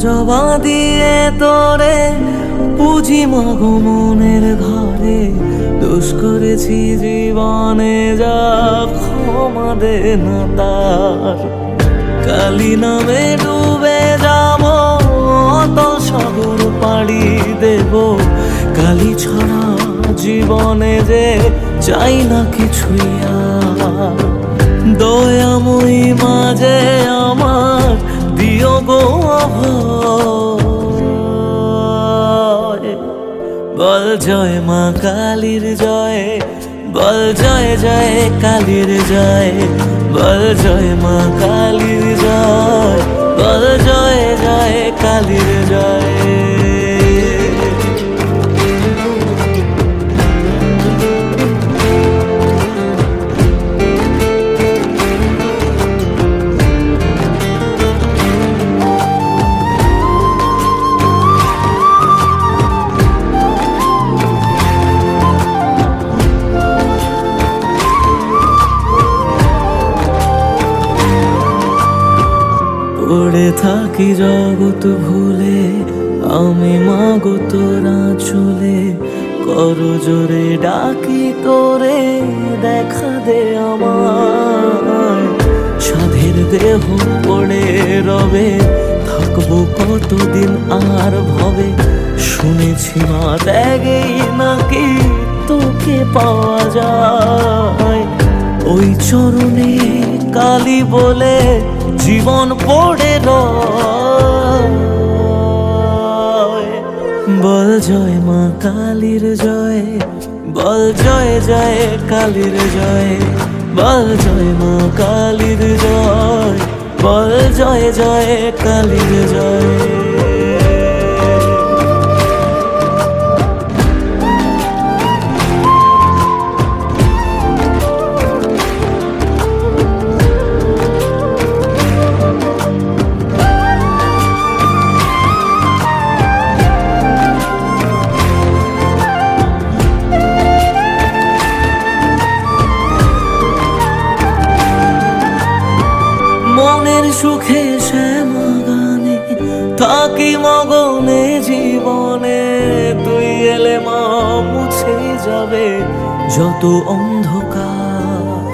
জবা দিয়ে তোরে পুঁজি মাগো মনের ঘরে, দোষ করেছি জীবনে যা ক্ষমা দে না তার। কালী নামে ডুবে যাব অতল সাগর পাড়ি দেব, কালী ছাড়া জীবনে যে চাই না কিছুই আর। দয়াময়ী মাঝে আমার দিও গো অভয়, বল জয় মা কালীর জয়, বল জয় জয় কালীর জয়, বল জয় মা কালীর জয়, বল জয় জয় কালীর জয়। পড়ে থাকি জগৎ ভুলে আমি মাগো তোরা চলে, করো জোরে ডাকি তোরে দেখা দে আমার। সাধের দেহ পড়ে রবে থাকবো কতদিন আর ভবে, শুনেছি মা ত্যাগেই নাকি তোকে পাওয়া যায়। ওই চরণে কালী বলে জীবন পড়ে রয়, বল জয় মা কালীর জয়, বল জয় জয় কালীর জয়, বল জয় মা কালীর জয়, বল জয় জয় কালীর জয়। মনের সুখে শ্যামা গানে থাকি মগনে জীবনে, তুই এলে মা মুছে যাবে যত অন্ধকার।